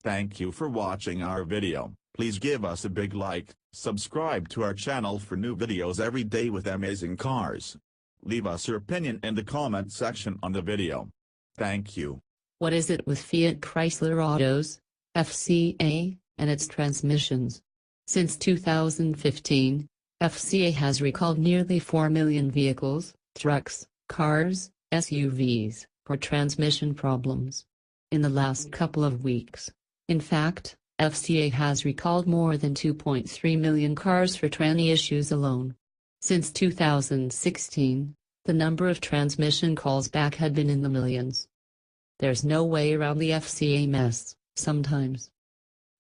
Thank you for watching our video. Please give us a big like, subscribe to our channel for new videos every day with amazing cars. Leave us your opinion in the comment section on the video. Thank you. What is it with Fiat Chrysler Autos, FCA, and its transmissions? Since 2015, FCA has recalled nearly 4 million vehicles, trucks, cars, SUVs, for transmission problems. In the last couple of weeks, in fact, FCA has recalled more than 2.3 million cars for tranny issues alone. Since 2016, the number of transmission calls back had been in the millions. There's no way around the FCA mess, sometimes.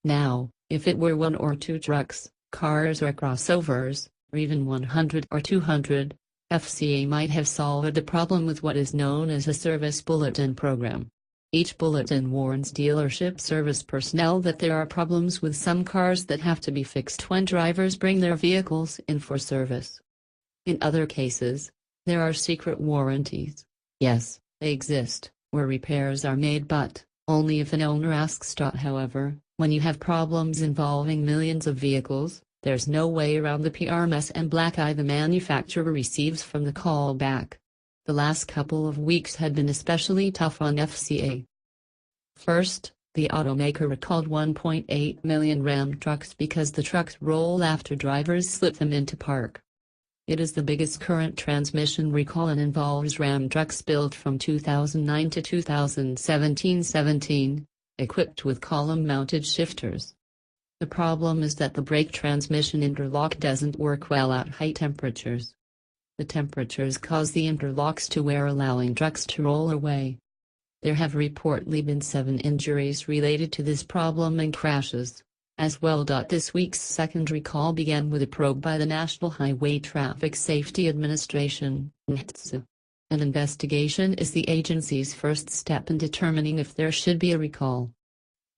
Now, if it were 1 or 2 trucks, cars or crossovers, or even 100 or 200, FCA might have solved the problem with what is known as a Service Bulletin Program. Each bulletin warns dealership service personnel that there are problems with some cars that have to be fixed when drivers bring their vehicles in for service. In other cases, there are secret warranties. Yes, they exist, where repairs are made, but only if an owner asks. However, when you have problems involving millions of vehicles, there's no way around the PR mess and black eye the manufacturer receives from the callback. The last couple of weeks had been especially tough on FCA. First, the automaker recalled 1.8 million Ram trucks because the trucks roll after drivers slip them into park. It is the biggest current transmission recall and involves Ram trucks built from 2009 to 2017, equipped with column-mounted shifters. The problem is that the brake transmission interlock doesn't work well at high temperatures. The temperatures cause the interlocks to wear, allowing trucks to roll away. There have reportedly been 7 injuries related to this problem and crashes, as well. This week's second recall began with a probe by the National Highway Traffic Safety Administration, NHTSA. An investigation is the agency's first step in determining if there should be a recall.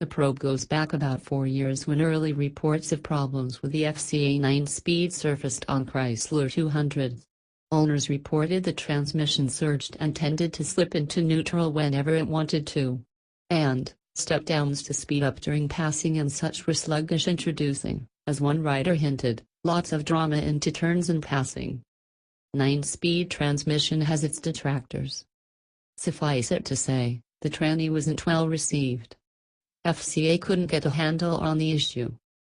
The probe goes back about 4 years when early reports of problems with the FCA 9-speed surfaced on Chrysler 200. Owners reported the transmission surged and tended to slip into neutral whenever it wanted to. And step-downs to speed up during passing and such were sluggish, introducing, as one writer hinted, lots of drama into turns and passing. 9-speed transmission has its detractors. Suffice it to say, the tranny wasn't well received. FCA couldn't get a handle on the issue.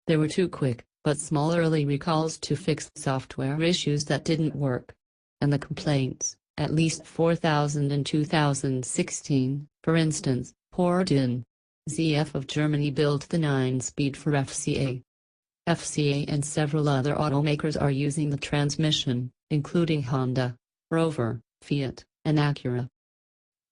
There were 2 quick, but small early recalls to fix software issues that didn't work. And the complaints, at least 4,000 in 2016, for instance, poured in. ZF of Germany built the 9-speed for FCA. FCA and several other automakers are using the transmission, including Honda, Rover, Fiat, and Acura.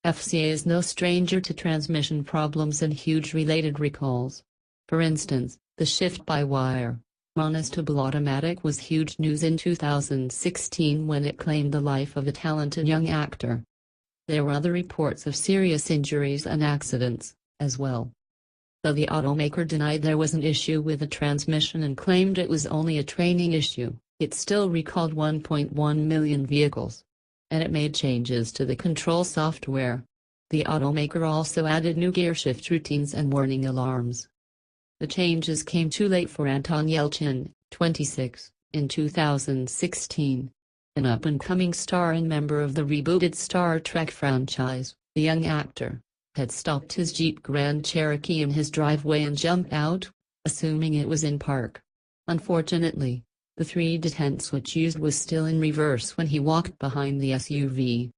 FCA is no stranger to transmission problems and huge related recalls. For instance, the shift-by-wire monostable automatic was huge news in 2016 when it claimed the life of a talented young actor. There were other reports of serious injuries and accidents, as well. Though the automaker denied there was an issue with the transmission and claimed it was only a training issue, it still recalled 1.1 million vehicles. And it made changes to the control software. The automaker also added new gearshift routines and warning alarms. The changes came too late for Anton Yelchin, 26, in 2016. An up-and-coming star and member of the rebooted Star Trek franchise, the young actor had stopped his Jeep Grand Cherokee in his driveway and jumped out, assuming it was in park. Unfortunately, the 3-detent switch used was still in reverse when he walked behind the SUV.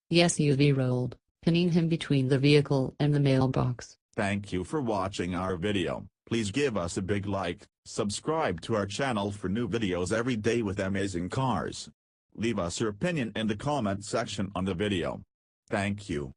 The SUV rolled, pinning him between the vehicle and the mailbox. Thank you for watching our video. Please give us a big like, subscribe to our channel for new videos every day with amazing cars. Leave us your opinion in the comment section on the video. Thank you.